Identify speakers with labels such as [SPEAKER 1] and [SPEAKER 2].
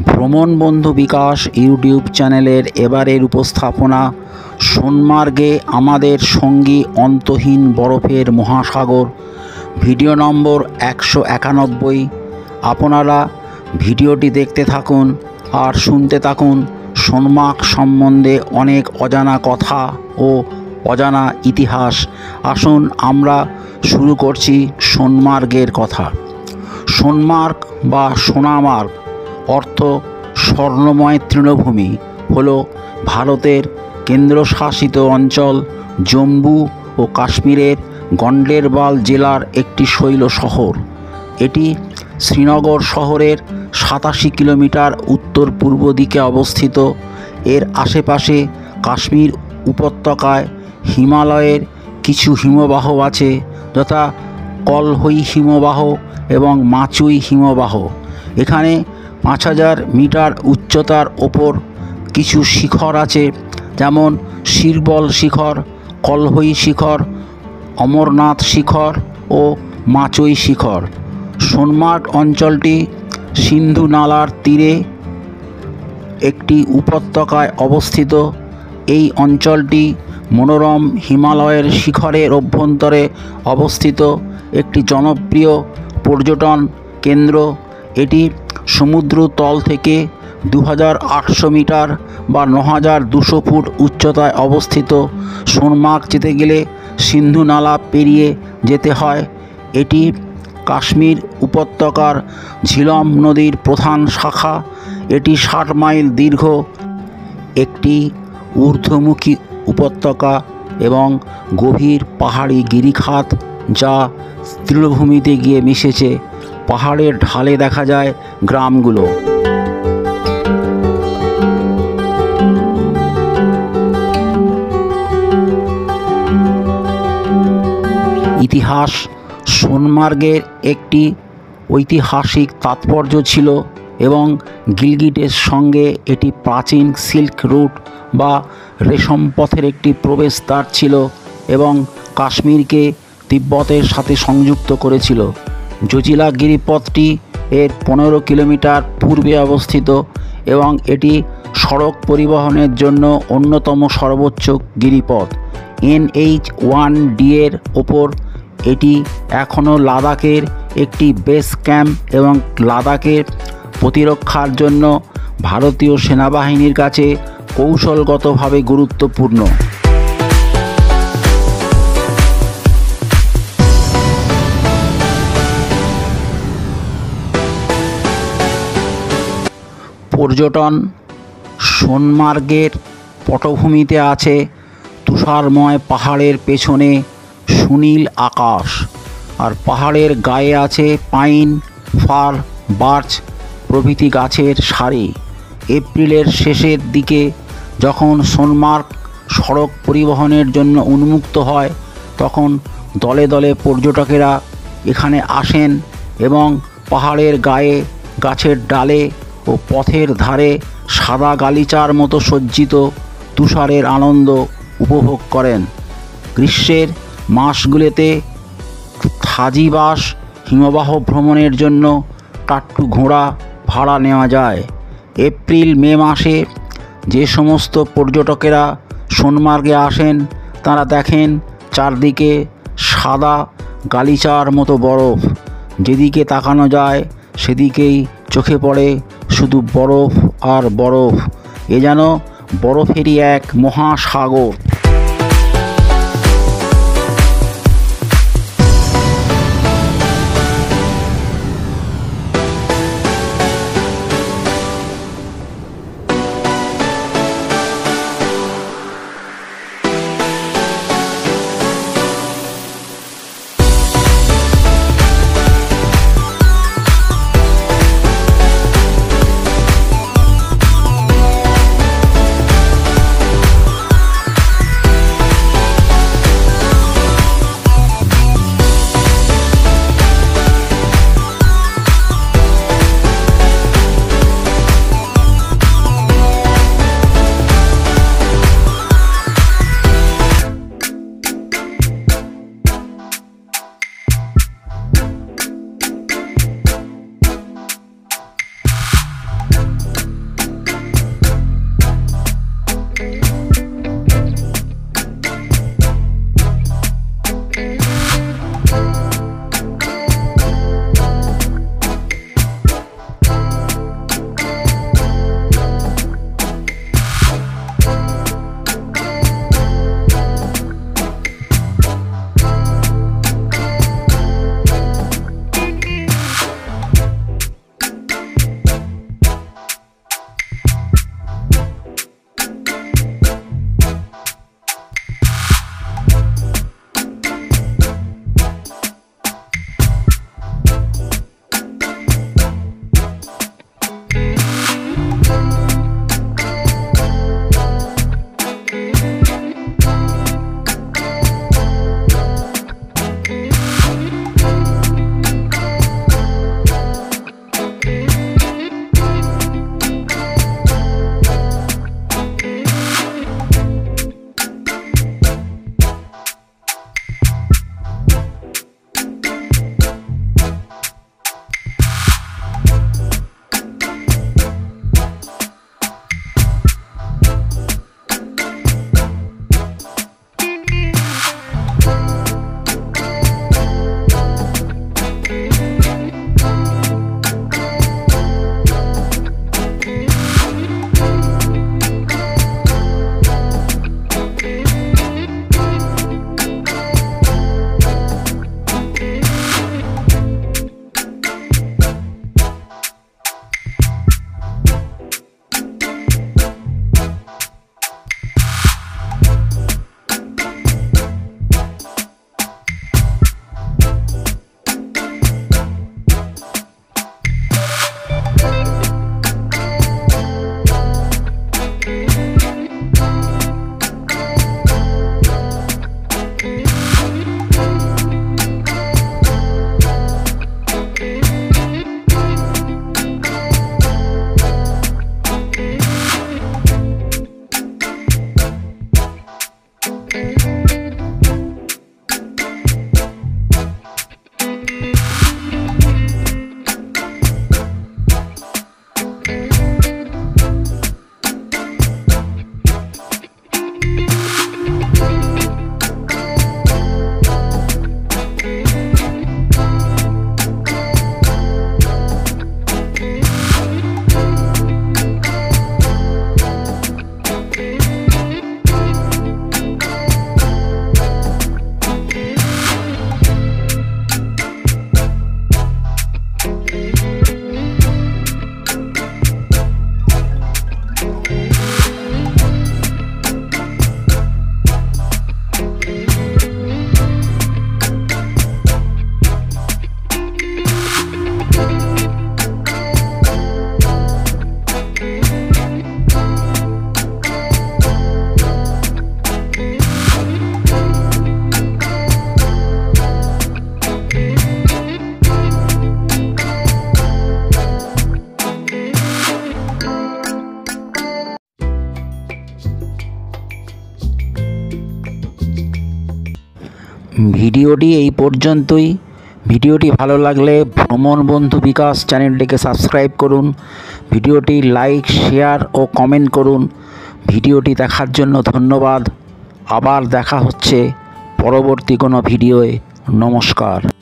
[SPEAKER 1] ভ্রমণ বন্ধু বিকাশ ইউটিউব চ্যানেলের এবারের উপস্থাপনা সোনমার্গে আমাদের সঙ্গী অন্তহীন বরফের মহাসাগর। ভিডিও নম্বর 191। আপনারা ভিডিওটি দেখতে থাকুন আর শুনতে থাকুন সোনমার্গ সম্বন্ধে অনেক অজানা কথা ও অজানা ইতিহাস। আসুন আমরা শুরু করছি সোনমার্গের কথা। সোনমার্গ বা সোনামার্গ অর্থ স্বর্ণময় তৃণভূমি হল ভারতের কেন্দ্রশাসিত অঞ্চল জম্মু ও কাশ্মীরের গন্ডেরবাল জেলার একটি শৈল শহর। এটি শ্রীনগর শহরের 87 কিলোমিটার উত্তর পূর্ব দিকে অবস্থিত। এর আশেপাশে কাশ্মীর উপত্যকায় হিমালয়ের কিছু হিমবাহ আছে, যথা কলহই হিমবাহ এবং মাচুই হিমবাহ। এখানে 5000 মিটার উচ্চতার ওপর কিছু শিখর আছে, যেমন শিরবল শিখর, কলহই শিখর, অমরনাথ শিখর ও মাচুই শিখর। সোনমার্গ অঞ্চলটি সিন্ধু নালার তীরে একটি উপত্যকায় অবস্থিত। এই অঞ্চলটি মনোরম হিমালয়ের শিখরের অভ্যন্তরে অবস্থিত একটি জনপ্রিয় পর্যটন কেন্দ্র। এটি সমুদ্র তল থেকে 2800 মিটার বা 9200 ফুট উচ্চতায় অবস্থিত। সোনমার্গ যেতে গেলে সিন্ধু নালা পেরিয়ে যেতে হয়। এটি কাশ্মীর উপত্যকার ঝিলম নদীর প্রধান শাখা। এটি 60 মাইল দীর্ঘ একটি ঊর্ধ্বমুখী উপত্যকা এবং গভীর পাহাড়ি গিরিখাত, যা তৃণভূমিতে গিয়ে মিশেছে। পাহাড়ের ঢালে দেখা যায় গ্রামগুলো। ইতিহাস: সোনমার্গের একটি ঐতিহাসিক তাৎপর্য ছিল এবং গিলগিটের সঙ্গে এটি প্রাচীন সিল্ক রুট বা রেশম পথের একটি প্রবেশদ্বার ছিল এবং কাশ্মীরকে তিব্বতের সাথে সংযুক্ত করেছিল। জজিলা গিরিপথটি এর 15 কিলোমিটার পূর্বে অবস্থিত এবং এটি সড়ক পরিবহনের জন্য অন্যতম সর্বোচ্চ গিরিপথ। NH-1D এর ওপর এটি এখনও লাদাখের একটি বেস ক্যাম্প এবং লাদাখের প্রতিরক্ষার জন্য ভারতীয় সেনাবাহিনীর কাছে কৌশলগতভাবে গুরুত্বপূর্ণ। পর্যটন: সোনমার্গের পটভূমিতে আছে তুষারময় পাহাড়ের পেছনে সুনীল আকাশ, আর পাহাড়ের গায়ে আছে পাইন, ফার, বার্চ প্রভৃতি গাছের সারি। এপ্রিলের শেষের দিকে যখন সোনমার্গ সড়ক পরিবহনের জন্য উন্মুক্ত হয়, তখন দলে দলে পর্যটকেরা এখানে আসেন এবং পাহাড়ের গায়ে গাছের ডালে ও পথের ধারে সাদা গালিচার মতো সজ্জিত তুষারের আনন্দ উপভোগ করেন। গ্রীষ্মের মাসগুলিতে থাজিবাস হিমবাহ ভ্রমণের জন্য টাট্টু ঘোড়া ভাড়া নেওয়া যায়। এপ্রিল মে মাসে যে সমস্ত পর্যটকেরা সোনমার্গে আসেন, তারা দেখেন চারদিকে সাদা গালিচার মতো বরফ। যেদিকে তাকানো যায় সেদিকেই চোখে পড়ে শুধু বরফ আর বরফ। এ যেন বরফেরই এক মহাসাগর। ভিডিওটি এই পর্যন্তই। ভিডিওটি ভালো লাগলে ভ্রমণ বন্ধু বিকাশ চ্যানেলটিকে সাবস্ক্রাইব করুন, ভিডিওটি লাইক, শেয়ার ও কমেন্ট করুন। ভিডিওটি দেখার জন্য ধন্যবাদ। আবার দেখা হচ্ছে পরবর্তী কোনো ভিডিওয়ে। নমস্কার।